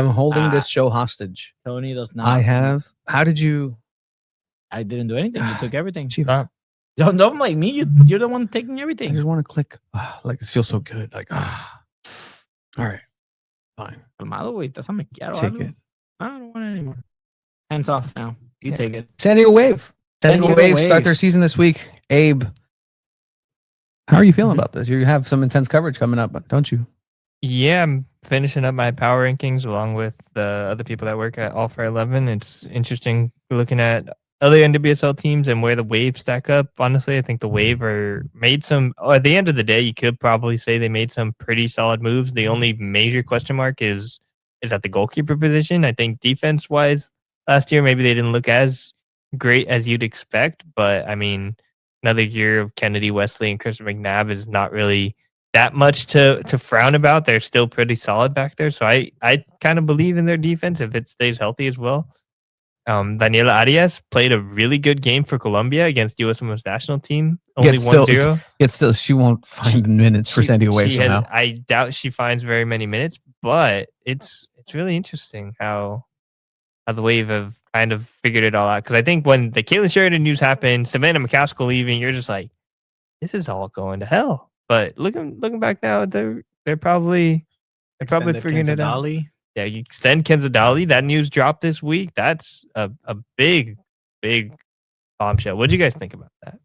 I'm holding this show hostage. Tony does not. I have. How did you? I didn't do anything. You took everything. Chiva. Don't like me. You're the one taking everything. I just want to click. Like this feels so good. Like, all right, fine. Take it. I don't want it anymore. Hands off now. You take it. SanDiego Wave. SanDiego Wave start their season this week. Abe, how are you feeling about this? You have some intense coverage coming up, don't you? Yeah, I'm finishing up my power rankings along with the other people that work at All for 11. It's interesting looking at other NWSL teams and where the Wave stack up. Honestly, I think the Wave made some. At the end of the day, you could probably say they made some pretty solid moves. The only major question mark is at the goalkeeper position. I think defense-wise, last year maybe they didn't look as great as you'd expect. But I mean, another year of Kennedy, Wesley, and Christian McNabb is not really that much to frown about. They're still pretty solid back there. So I kind of believe in their defense if it stays healthy as well. Daniela Arias played a really good game for Colombia against U.S. Women's national team. Only 1-0. Yet still, she won't find minutes for SanDiego Wave somehow. I doubt she finds very many minutes, but it's really interesting how the Wave have kind of figured it all out. Because I think when the Caitlin Sheridan news happened, Savannah McCaskill leaving, you're just like, this is all going to hell. But looking back now, they're probably figuring it out. Yeah, you extend Kenzadali. That news dropped this week. That's a big bombshell. What do you guys think about that?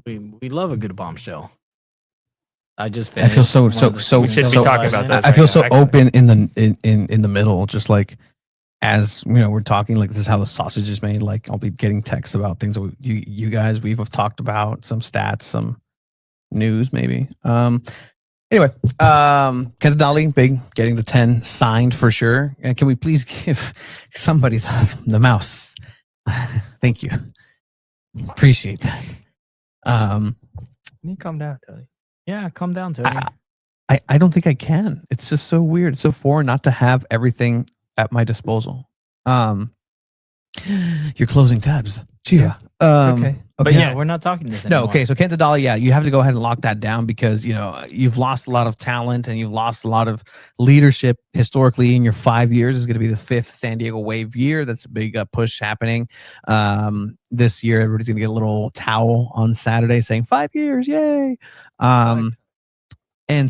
We love a good bombshell. I just finished. I feel so. We should be talking about that. I feel so open in the middle, just like as you know, we're talking like this is how the sausage is made. Like I'll be getting texts about things that you guys we've talked about, some stats, some news maybe. Anyway, Kenzadali, big, getting the 10 signed for sure. And can we please give somebody the mouse? Thank you. Appreciate that. Can you calm down, Tony? Yeah, calm down, Tony. I don't think I can. It's just so weird. It's so foreign not to have everything at my disposal. You're closing tabs. Chiva. Okay. But yeah, we're not talking this anymore. No, okay. So Kenzadali, yeah, you have to go ahead and lock that down because, you know, you've lost a lot of talent and you've lost a lot of leadership historically in your 5 years. It's going to be the 5th SanDiego Wave year. That's a big push happening. This year, everybody's going to get a little towel on Saturday saying 5 years. Yay. And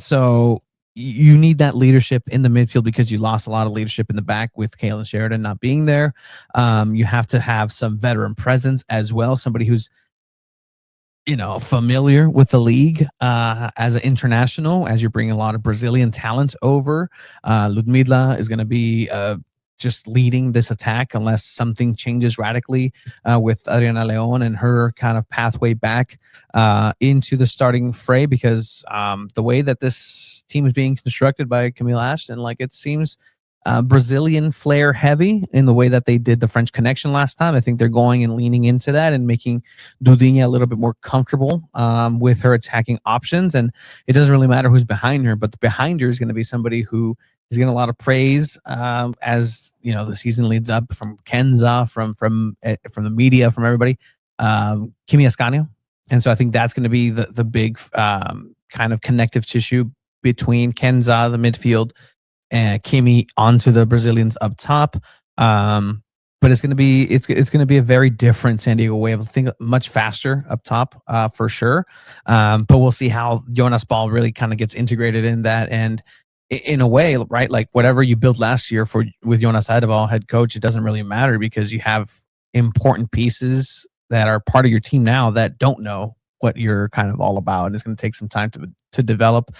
so you need that leadership in the midfield because you lost a lot of leadership in the back with Caitlin Sheridan not being there. You have to have some veteran presence as well. Somebody who's, you know, familiar with the league as an international, as you're bringing a lot of Brazilian talent over. Ludmila is going to be just leading this attack unless something changes radically with Adriana Leon and her kind of pathway back into the starting fray, because the way that this team is being constructed by Camille Ashton, like it seems Brazilian flair heavy in the way that they did the French Connection last time. I think they're going and leaning into that and making Dudinha a little bit more comfortable with her attacking options. And it doesn't really matter who's behind her, but behind her is going to be somebody who is getting a lot of praise as you know the season leads up from Kenza, from the media, from everybody. Kimi Ascanio, and so I think that's going to be the big kind of connective tissue between Kenza, the midfield, and Kimi onto the Brazilians up top. But it's going to be a very different SanDiego Wave. I think much faster up top for sure. But we'll see how Jonas Ball really kind of gets integrated in that. And in a way, right, like whatever you built last year with Jonas Eidevall head coach, it doesn't really matter because you have important pieces that are part of your team now that don't know what you're kind of all about. And it's going to take some time to develop.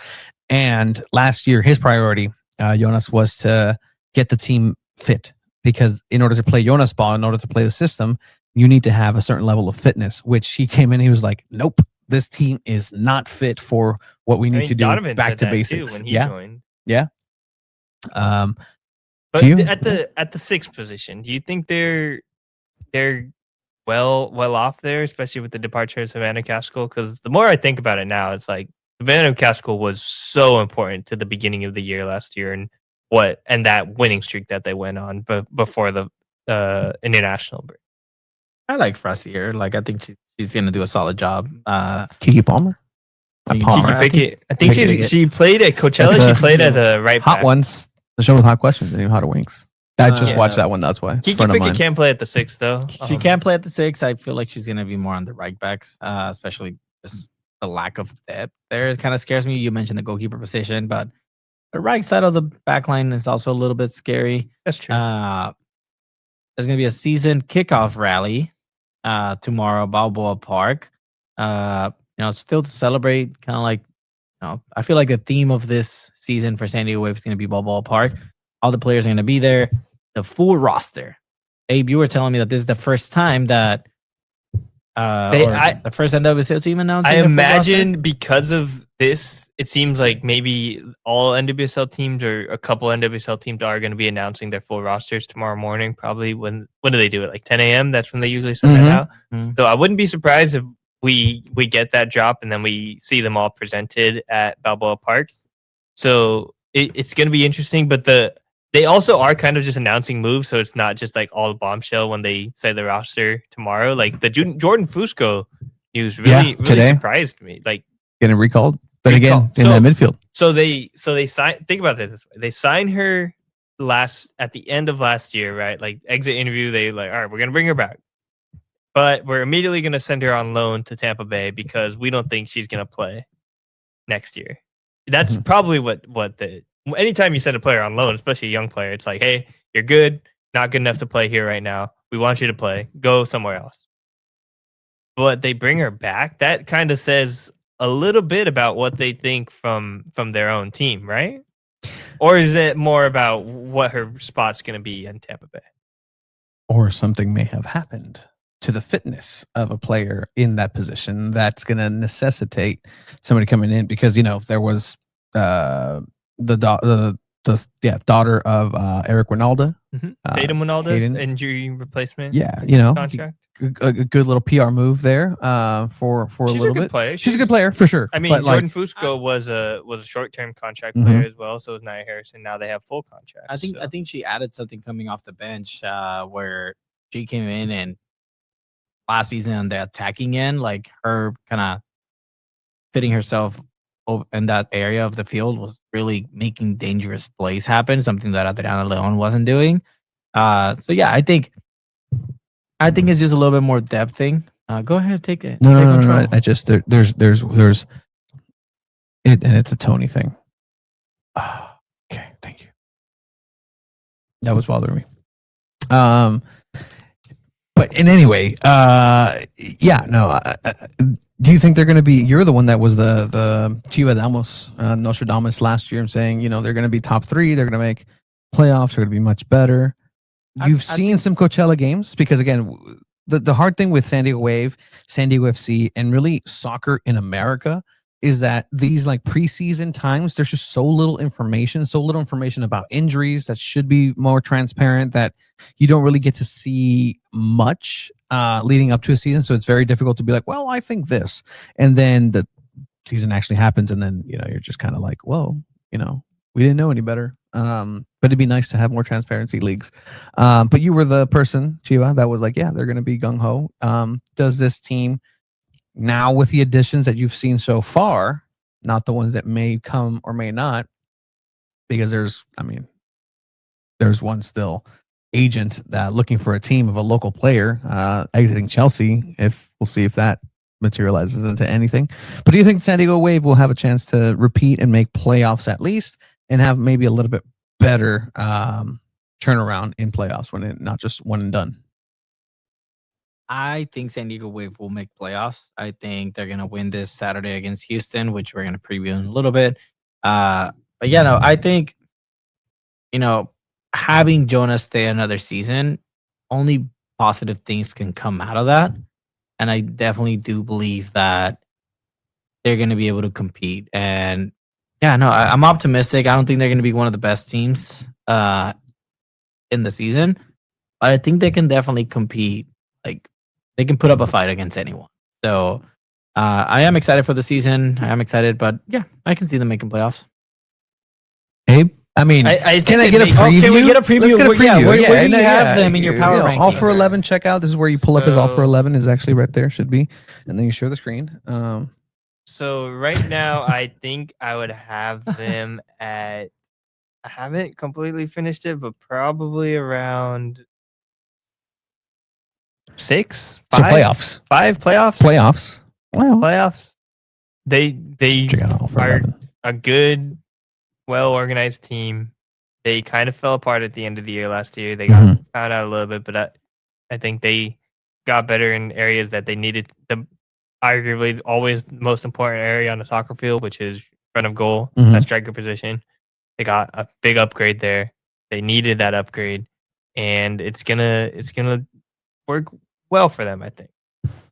And last year, his priority, Jonas, was to get the team fit, because in order to play Jonas Ball, in order to play the system, you need to have a certain level of fitness, which he came in, he was like, nope, this team is not fit for what we need to do. Donovan back to basics. When he joined. Yeah. But at the 6th position, do you think they're well off there, especially with the departure of Savannah McCaskill? Because the more I think about it now, it's like Savannah McCaskill was so important to the beginning of the year last year, and that winning streak that they went on before the international break. I like Frazier. Like I think she's gonna do a solid job. Kiki Palmer. Kiki Pickett. I think she played at Coachella. She played as a right back. Hot Ones. The show with hot questions and hotter wings. I just Yeah. watched that one. That's why. It's a Kiki friend of Pickett mine. can't play at the 6 though. She can't play at the 6. I feel like she's gonna be more on the right backs, especially just the lack of depth there. It kind of scares me. You mentioned the goalkeeper position, but the right side of the back line is also a little bit scary. That's true. There's gonna be a season kickoff rally tomorrow, Balboa Park. Still to celebrate, kind of like, I feel like the theme of this season for San Diego Wave is gonna be Balboa Park. All the players are gonna be there. The full roster. Abe, you were telling me that this is the first time that the first NWSL team announced. I imagine because of this, it seems like maybe all NWSL teams or a couple NWSL teams are going to be announcing their full rosters tomorrow morning. Probably when do they do it? Like 10 a.m. That's when they usually send that out. Mm-hmm. So I wouldn't be surprised if we get that drop and then we see them all presented at Balboa Park. So it's going to be interesting, but they also are kind of just announcing moves, so it's not just like all bombshell when they say the roster tomorrow. Like the Jordan Fusco news really surprised me. Like getting recalled, but again in that midfield. So they sign. Think about this way: they signed her at the end of last year, right? Like exit interview, they like, all right, we're gonna bring her back, but we're immediately gonna send her on loan to Tampa Bay because we don't think she's gonna play next year. That's probably what anytime you send a player on loan, especially a young player, it's like, hey, you're good, not good enough to play here right now. We want you to play. Go somewhere else. But they bring her back. That kind of says a little bit about what they think from their own team, right? Or is it more about what her spot's going to be in Tampa Bay? Or something may have happened to the fitness of a player in that position that's going to necessitate somebody coming in because, there was the daughter of Eric Winalda. Tatum Winalda, injury replacement. Yeah, contract. A good little PR move there for a little bit. Player. She's a good player for sure. I mean, Jordan Fusco was a short-term contract player as well. So was Nia Harrison. Now they have full contracts. I think she added something coming off the bench where she came in and last season on the attacking end, like her kind of fitting herself in that area of the field was really making dangerous plays happen, something that Adriana Leon wasn't doing. So yeah, I think it's just a little bit more depth thing. Go ahead, take it. No. I just there's it, and it's a Tony thing. Okay, thank you. That was bothering me. But in any way, do you think they're going to be? You're the one that was the Chiva Damos, Nostradamus last year, saying they're going to be top 3. They're going to make playoffs. They're going to be much better. You've seen some Coachella games because again, the hard thing with San Diego Wave, San Diego FC, and really soccer in America is that these like preseason times, there's just so little information about injuries that should be more transparent that you don't really get to see much leading up to a season. So it's very difficult to be like, well, I think this. And then the season actually happens. And then, you're just kind of like, whoa, we didn't know any better. But it'd be nice to have more transparency leagues. But you were the person, Chiva, that was like, yeah, they're going to be gung-ho. Does this team now with the additions that you've seen so far, not the ones that may come or may not, because there's one still agent that looking for a team of a local player exiting Chelsea. We'll see if that materializes into anything. But do you think San Diego Wave will have a chance to repeat and make playoffs at least and have maybe a little bit better turnaround in playoffs when it not just one and done? I think San Diego Wave will make playoffs. I think they're going to win this Saturday against Houston, which we're going to preview in a little bit. But yeah, no, I think, having Jonas stay another season, only positive things can come out of that. And I definitely do believe that they're going to be able to compete. And yeah, no, I'm optimistic. I don't think they're going to be one of the best teams in the season, but I think they can definitely compete. Like, they can put up a fight against anyone. So I am excited for the season. I am excited, but yeah, I can see them making playoffs. Abe? I mean, can I get a preview? Can we get a preview? Let's get a preview. Yeah, where do you have them in your power rankings? All for 11, check out. This is where you pull up his All for 11 is actually right there, should be. And then you share the screen. So right now, I think I would have them at I haven't completely finished it, but probably around 6, So 5, playoffs. 5 playoffs. Playoffs. They Check out all for are 11. a good, well-organized team. They kind of fell apart at the end of the year last year. They got found out a little bit, but I think they got better in areas that they needed. The arguably always the most important area on a soccer field, which is front of goal, that striker position. They got a big upgrade there. They needed that upgrade, and it's gonna work well for them, I think.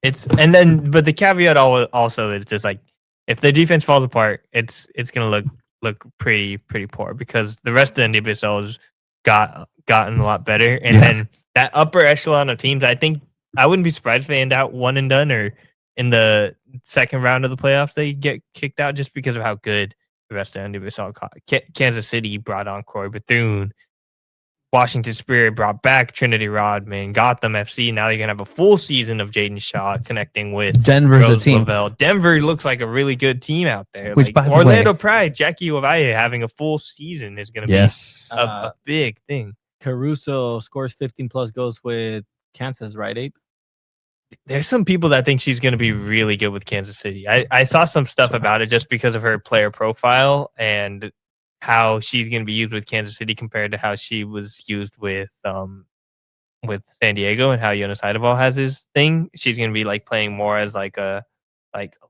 But the caveat also is just like if the defense falls apart, it's gonna look pretty poor because the rest of the NWSL has gotten a lot better, and then that upper echelon of teams, I think I wouldn't be surprised if they end out one and done or in the second round of the playoffs they get kicked out just because of how good the rest of the NWSL got. Kansas City brought on Corey Bethune. Washington Spirit brought back Trinity Rodman, Gotham FC. Now you're going to have a full season of Jaden Shaw connecting with Denver's Rose a team. Lavelle. Denver looks like a really good team out there. Which, like by the Orlando way, Pride, Jackie Ovalle having a full season is going to be a big thing. Caruso scores 15 plus goals with Kansas, right, Abe? There's some people that think she's going to be really good with Kansas City. I saw some stuff about it just because of her player profile and how she's going to be used with Kansas City compared to how she was used with San Diego and how Jonas Eidevall has his thing. She's going to be like playing more as like a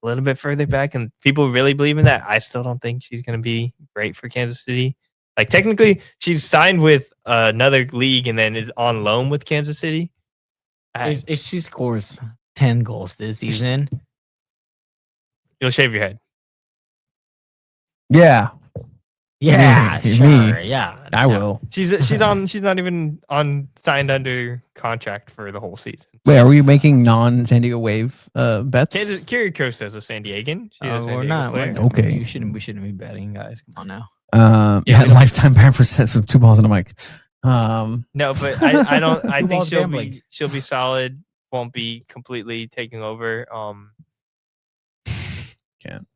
little bit further back, and people really believe in that. I still don't think she's going to be great for Kansas City. Like technically, she's signed with another league and then is on loan with Kansas City. If she scores 10 goals this season, you'll shave your head. Yeah. Yeah, Me. sure. Yeah, I will. She's not even signed under contract for the whole season. Wait, are we making non-San Diego Wave bets? Kiri Kroos is a San Diegan. She's a San we're Diego not. player. Okay. We shouldn't be betting, guys. Come on now. Yeah, lifetime ban for sets from 2 balls in a mic. No, but I don't. I think balls gambling. she'll be solid. Won't be completely taking over. Can't.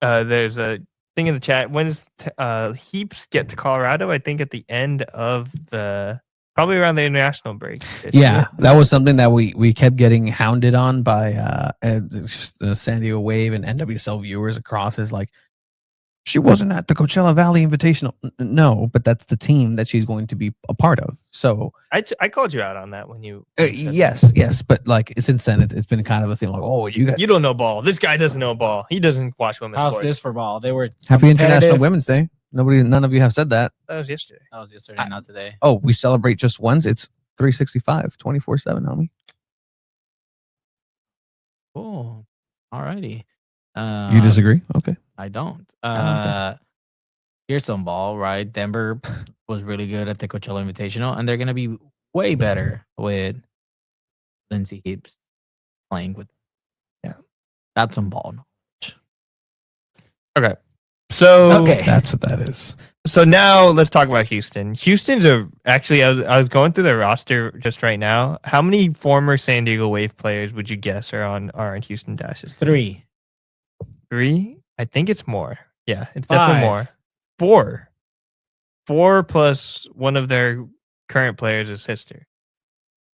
There's a thing in the chat. When does Heaps get to Colorado? I think at the end of probably around the international break. Yeah, that was something that we kept getting hounded on by just the San Diego Wave and NWSL viewers across. Is like, she wasn't at the Coachella Valley Invitational. No, but that's the team that she's going to be a part of. So I called you out on that when you. Yes, but like since then it's been kind of a thing like, oh, you don't know ball. This guy doesn't know ball. He doesn't watch women's How's sports. this for ball? They were Happy International Women's Day. None of you have said that. That was yesterday. Not today. Oh, we celebrate just once. It's 365, 24/7, homie. Cool. Alrighty. You disagree? Okay. I don't. Okay. Here's some ball, right? Denver was really good at the Coachella Invitational, and they're gonna be way better with Lindsay Heaps playing with. Yeah, that's some ball knowledge. Okay, so That's what that is. So now let's talk about Houston. Houston's actually. I was going through their roster just right now. How many former San Diego Wave players would you guess are on Houston Dashes? 3. 3? I think it's more. Yeah, it's definitely more. 4. 4 plus one of their current players' sister.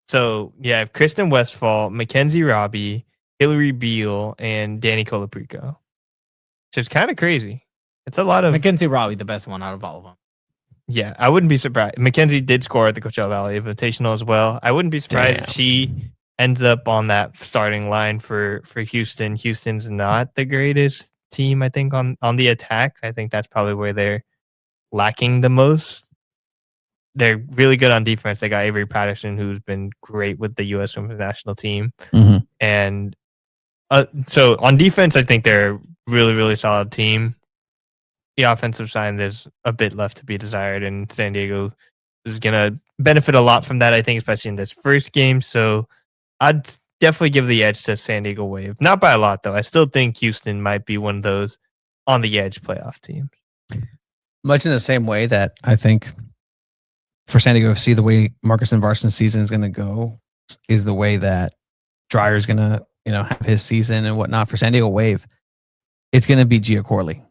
So yeah, I have Kristen Westphal, Mackenzie Robbie, Hillary Beale, and Danny Colaprico. So it's kind of crazy. It's a lot of Mackenzie Robbie, the best one out of all of them. Yeah, I wouldn't be surprised. Mackenzie did score at the Coachella Valley Invitational as well. I wouldn't be surprised if she ends up on that starting line for Houston. Houston's not the greatest team, I think, on the attack. I think that's probably where they're lacking the most. They're really good on defense. They got Avery Patterson, who's been great with the U.S. Women's National Team. Mm-hmm. And so on defense, I think they're a really, really solid team. The offensive side, there's a bit left to be desired, and San Diego is going to benefit a lot from that, I think, especially in this first game. So I'd definitely give the edge to San Diego Wave. Not by a lot, though. I still think Houston might be one of those on the edge playoff teams. Much in the same way that I think for San Diego FC, the way Marcus and Varson's season is going to go is the way that Dreyer's going to have his season and whatnot. For San Diego Wave, it's going to be Gia Corley.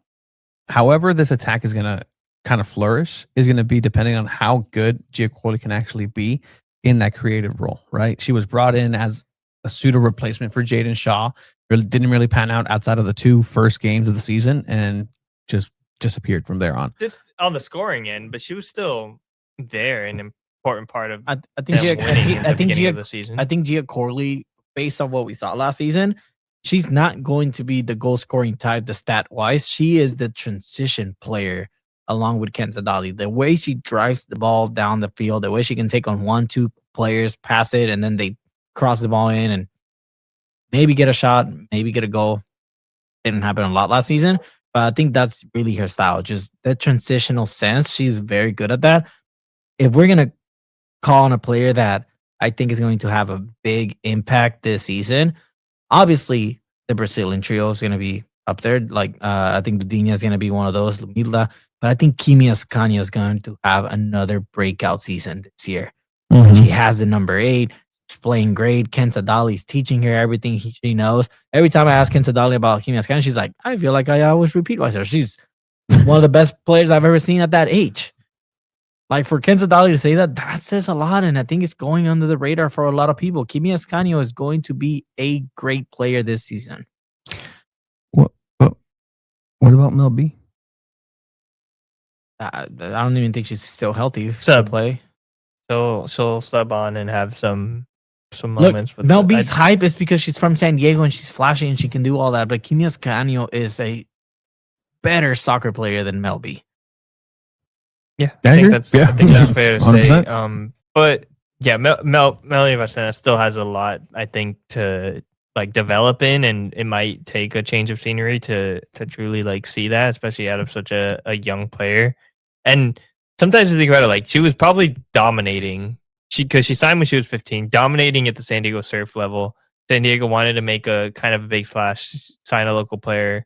However this attack is going to kind of flourish is going to be depending on how good Gia Corley can actually be in that creative role, right? She was brought in as a pseudo replacement for Jaden Shaw. Really didn't really pan out outside of the 2 first games of the season and just disappeared from there on. Just on the scoring end, but she was still there, an important part of I think them winning at the beginning of the season. I think Gia Corley, based on what we saw last season, she's not going to be the goal scoring type, the stat wise. She is the transition player along with Kenza Dali. The way she drives the ball down the field, the way she can take on 1-2 players, pass it, and then they cross the ball in and maybe get a shot, maybe get a goal. Didn't happen a lot last season, but I think that's really her style. Just that transitional sense. She's very good at that. If we're going to call on a player that I think is going to have a big impact this season, obviously the Brazilian trio is going to be up there. Like I think Dudinha is going to be one of those, Lumila, but I think Kimi Ascanio is going to have another breakout season this year. She has the number 8. She's playing great. Kenza Dali's teaching her everything she knows. Every time I ask Kenza Dali about Kimi Ascanio, she's like, I feel like I always repeat myself. She's one of the best players I've ever seen at that age. Like for Kenza Dali to say that, that says a lot, and I think it's going under the radar for a lot of people. Kimi Ascanio is going to be a great player this season. What about Mel B? I don't even think she's still healthy to Sub. play. She'll sub on and have some Look, moments. With Mel B's hype is because she's from San Diego and she's flashy and she can do all that. But Kimi Ascanio is a better soccer player than Mel B. Yeah, I think that's fair to 100%. say. But yeah, Melanie Vasena still has a lot, I think, to like develop in, and it might take a change of scenery to truly like see that, especially out of such a young player. And sometimes you think about it, like she was probably dominating. Because she signed when she was 15, dominating at the San Diego Surf level. San Diego wanted to make a kind of a big splash, sign a local player,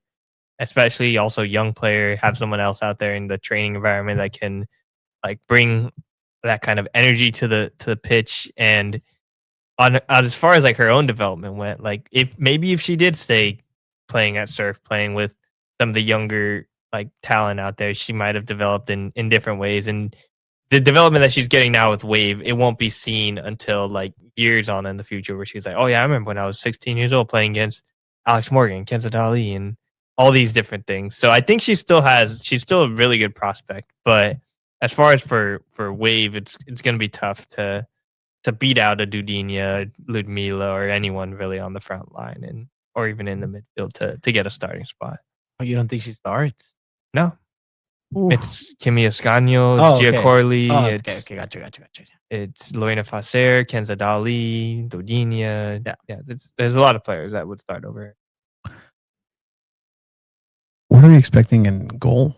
especially also young player, have someone else out there in the training environment that can like bring that kind of energy to the pitch. And on as far as like her own development went, like if she did stay playing at Surf, playing with some of the younger like talent out there, she might have developed in different ways. And the development that she's getting now with Wave, it won't be seen until like years on in the future, where she's like, oh yeah, I remember when I was 16 years old playing against Alex Morgan, Kenza Dali, and all these different things. So I think she's still a really good prospect. But as far as for Wave, it's going to be tough to beat out a Dudinha, Ludmila, or anyone really on the front line or even in the midfield to get a starting spot. Oh, you don't think she starts? No. Ooh. It's Kimi Ascanio, it's Gia Corley, okay, gotcha. It's Lorena Facer, Kenza Dali, Dudinha. Yeah, there's a lot of players that would start over. What are we expecting in goal?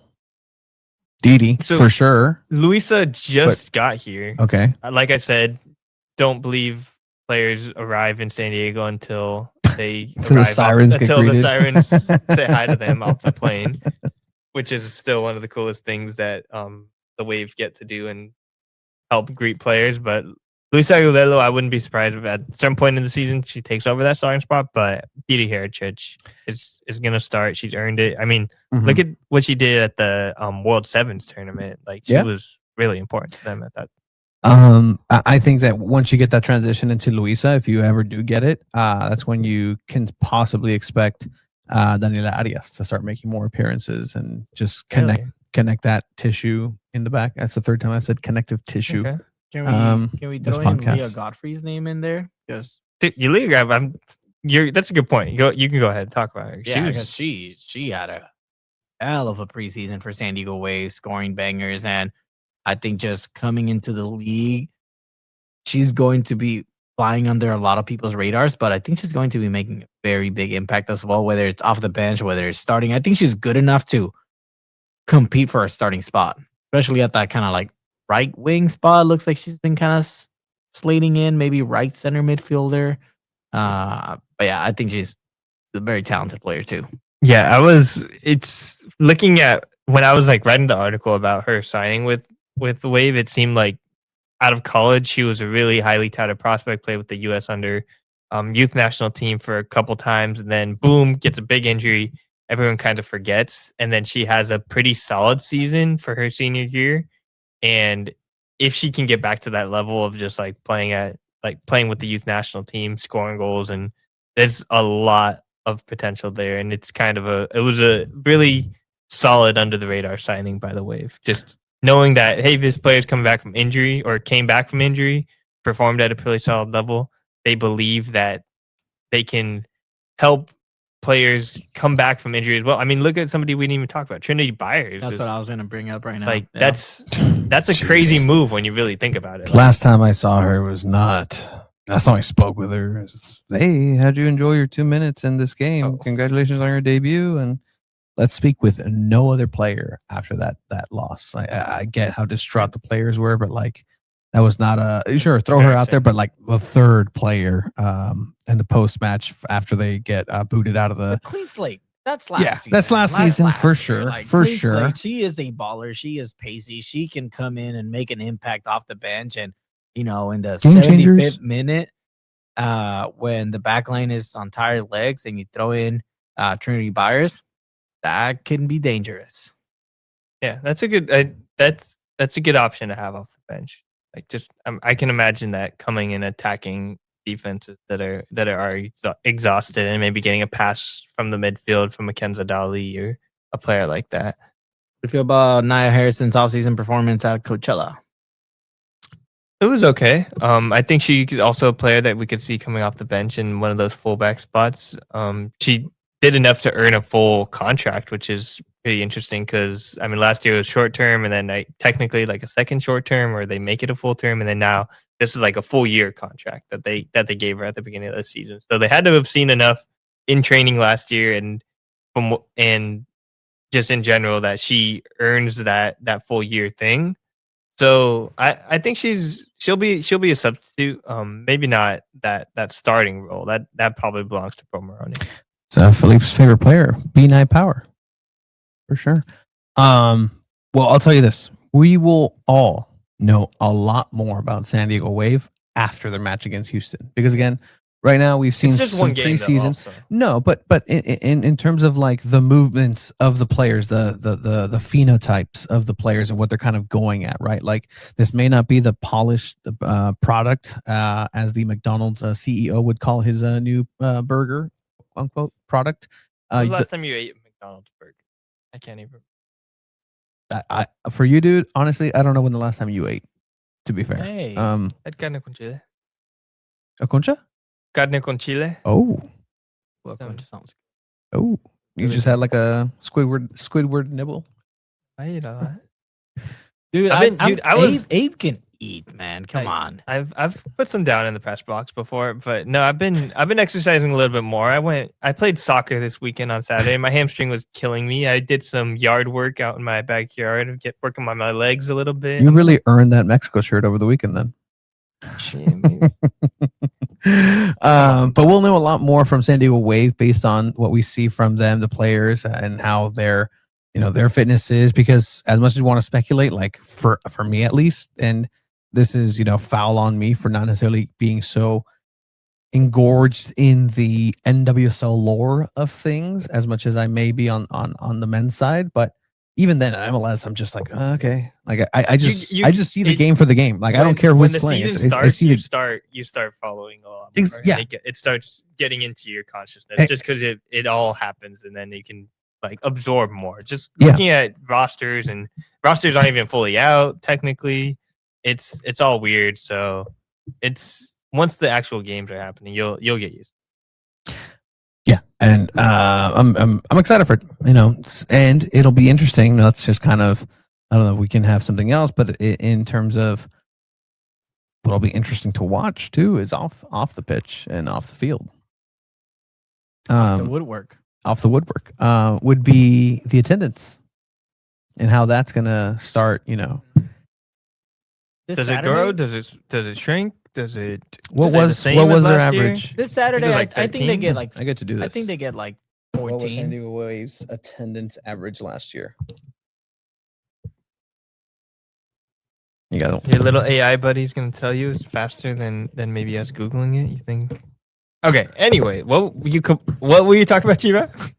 Didi, So- for sure. Luisa just got here. Okay. Like I said, don't believe players arrive in San Diego until they Until the arrive sirens get until the greeted. sirens say hi to them off the plane, which is still one of the coolest things that the Wave get to do and help greet players. But Luisa Agudelo, I wouldn't be surprised if at some point in the season she takes over that starting spot. But Didi Hericic is going to start. She's earned it. I mean, look at what she did at the World Sevens tournament. Like she was really important to them at that. I think that once you get that transition into Luisa, if you ever do get it, that's when you can possibly expect Daniela Arias to start making more appearances and just connect that tissue in the back. That's the third time I've said connective tissue. Okay. Can we this throw in podcast. Leah Godfrey's name in there? Because That's a good point. You can go ahead and talk about her. because she had a hell of a preseason for San Diego Wave, scoring bangers, and I think just coming into the league, she's going to be flying under a lot of people's radars, but I think she's going to be making a very big impact as well, whether it's off the bench, whether it's starting. I think she's good enough to compete for a starting spot, especially at that kind of like right wing spot. Looks like she's been kind of slating in, maybe right center midfielder. But yeah, I think she's a very talented player too. Yeah, it's looking at when I was like writing the article about her signing with the Wave, it seemed like out of college, she was a really highly touted prospect, played with the U.S. under youth national team for a couple times, and then boom, gets a big injury, everyone kind of forgets. And then she has a pretty solid season for her senior year. And if she can get back to that level of just like playing with the youth national team, scoring goals, and there's a lot of potential there. And it's it was a really solid under the radar signing by the Wave. Just knowing that, hey, this player's coming back from injury or came back from injury, performed at a pretty solid level. They believe that they can help players come back from injury as well. I mean, look at somebody we didn't even talk about, Trinity Byers. That's what I was going to bring up right now. Like that's a crazy move when you really think about it. Last time I saw her was not. Last time I spoke with her, hey, how'd you enjoy your 2 minutes in this game? Oh. Congratulations on your debut, and let's speak with no other player after that loss. I get how distraught the players were, but like that was not sure throw her out there, but like the third player in the post match after they get booted out of the clean slate. That's last season. That's last season for sure. Like, for clean sure. slate. She is a baller. She is pacey. She can come in and make an impact off the bench. And, in the Game 75th changers. minute, when the back line is on tired legs and you throw in Trinity Byers, that can be dangerous. Yeah, that's a good that's a good option to have off the bench. Like just I can imagine that coming in attacking defenses that are exhausted and maybe getting a pass from the midfield from Mackenzie Dali or a player like that. What do you feel about Nia Harrison's offseason performance at Coachella? It was okay. I think she's also a player that we could see coming off the bench in one of those fullback spots. She did enough to earn a full contract, which is pretty interesting because, last year was short term and then technically like a second short term or they make it a full term. And then now this is like a full year contract that they gave her at the beginning of the season. So they had to have seen enough in training last year and just in general that she earns that full year thing. So I think she'll be a substitute. Maybe not that starting role. That probably belongs to Pro Moroni. So Philippe's favorite player, B9 Power, for sure. Well, I'll tell you this: we will all know a lot more about San Diego Wave after their match against Houston, because again, right now we've seen just some one game preseason. No, but in terms of like the movements of the players, the phenotypes of the players and what they're kind of going at, right? Like this may not be the polished product, as the McDonald's CEO would call his new burger, unquote, product. When was the last time you ate a McDonald's burger? I can't even. For you, dude, honestly, I don't know when the last time you ate. To be fair, Hey, At carne con chile. a concha. Carne con chile. Oh, well, sounds oh, you just had like a Squidward nibble. I eat a lot. Dude, Abe can eat, man. Come on. I've put some down in the press box before, but no, I've been exercising a little bit more. I played soccer this weekend on Saturday. My hamstring was killing me. I did some yard work out in my backyard, working on my legs a little bit. You really earned that Mexico shirt over the weekend, then. But we'll know a lot more from San Diego Wave based on what we see from them, the players, and how their fitness is. Because as much as we want to speculate, like for me at least, and this is foul on me for not necessarily being so engorged in the NWSL lore of things as much as I may be on the men's side, but even then MLS, I'm just like, okay, like I just see the game for the game. Like I don't care who's playing. When the season starts, you start following a lot more. Yeah, it starts getting into your consciousness just because it all happens, and then you can like absorb more. Just looking at rosters, and rosters aren't even fully out technically. It's all weird. So it's once the actual games are happening, you'll get used to it. Yeah, and I'm excited for it, and it'll be interesting. Let's just kind of, I don't know if we can have something else, but in terms of what'll be interesting to watch too is off the pitch and off the field. Off the woodwork. Off the woodwork would be the attendance and how that's gonna start. Does it grow? Does it shrink? Does it? What was their average? This Saturday, like I think they get like. I get to do this. I think they get like 14. What was San Diego Waves attendance average last year? You got your little AI buddy's gonna tell you it's faster than maybe us googling it. You think? Okay. Anyway, what were you talking about, Chiba?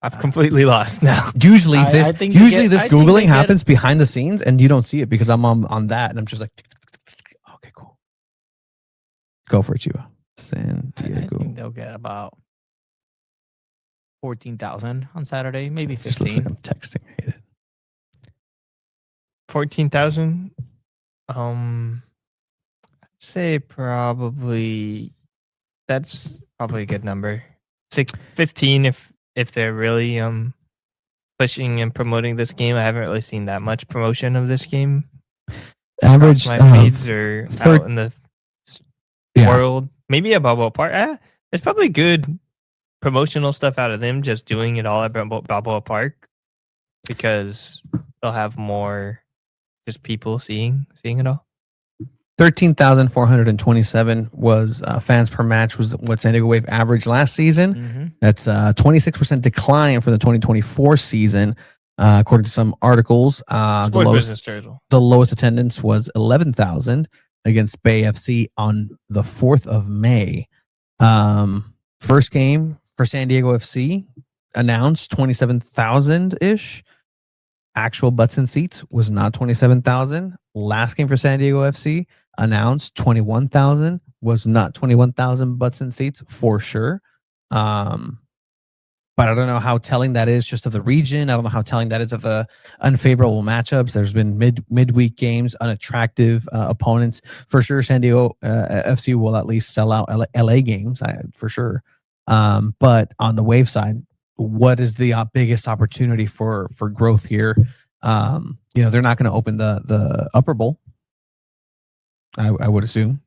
I've completely lost now. Usually I this think they usually get- this I think Googling they get- happens behind the scenes and you don't see it because I'm on that and I'm just like, okay, cool. Go for it, Chiba. San I Diego. think they'll get about 14,000 on Saturday, maybe Just looks like 15. I'm texting. I hate it. 14,000. I'd say probably that's probably a good number. 15 if they're really pushing and promoting this game. I haven't really seen that much promotion of this game. Average My feeds or out in the world. Maybe a Balboa Park. There's probably good promotional stuff out of them just doing it all at Balboa Park because they'll have more just people seeing it all. 13,427 was fans per match was what San Diego Wave averaged last season. Mm-hmm. That's 26% decline for the 2024 season, according to some articles. The lowest attendance was 11,000 against Bay FC on the 4th of May. First game for San Diego FC announced 27,000-ish. Actual butts and seats was not 27,000. Last game for San Diego FC announced 21,000, was not 21,000 butts and seats for sure. But I don't know how telling that is just of the region. I don't know how telling that is of the unfavorable matchups. There's been midweek games, unattractive opponents. For sure, San Diego FC will at least sell out LA games, for sure. But on the Wave side, what is the biggest opportunity for growth here? They're not going to open the Upper Bowl. I would assume.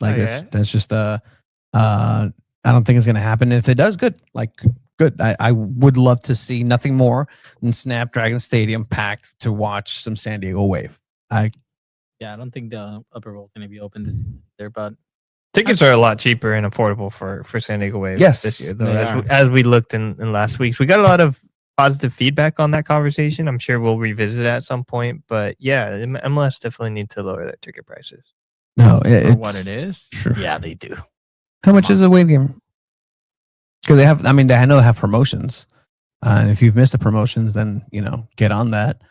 That's just I don't think it's going to happen. If it does, good. Good. I would love to see nothing more than Snapdragon Stadium packed to watch some San Diego Wave. I don't think the Upper Bowl is going to be open this year, but tickets are a lot cheaper and affordable for San Diego Wave this year, though. As we looked in last week's, we got a lot of positive feedback on that conversation. I'm sure we'll revisit it at some point, but yeah, MLS definitely need to lower their ticket prices. No, for what it is. Sure. Yeah, they do. How much is a Wave game? Because they have, I know they have promotions. And if you've missed the promotions, then, get on that.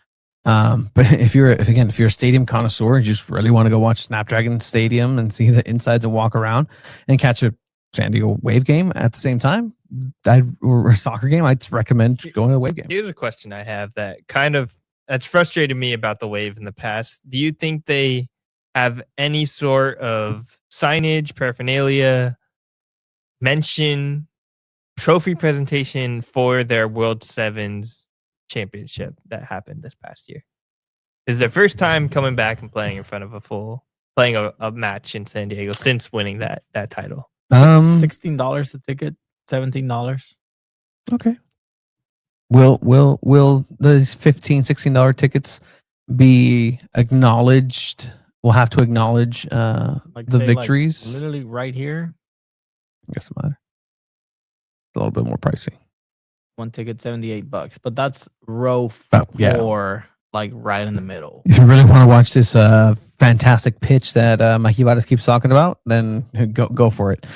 But if you're a stadium connoisseur and you just really want to go watch Snapdragon Stadium and see the insides and walk around and catch a San Diego Wave game at the same time, or a soccer game, I'd recommend going to a Wave game. Here's a question I have that's frustrated me about the Wave in the past. Do you think they have any sort of signage, paraphernalia, mention, trophy presentation for their World Sevens championship that happened this past year? This is their first time coming back and playing in front of playing a match in San Diego since winning that title. $16 a ticket, $17. Okay. Will those $15-$16 tickets be acknowledged? We'll have to acknowledge the victories. Literally right here. I guess it matter. A little bit more pricey. One ticket, $78, but that's row 4, right in the middle. If you really want to watch this fantastic pitch that Mikey Vadas keeps talking about, then go for it.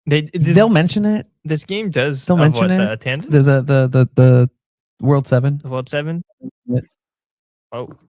They'll mention it. This game does. They'll mention it. The attendance? The World 7. The World 7. Yeah. Oh,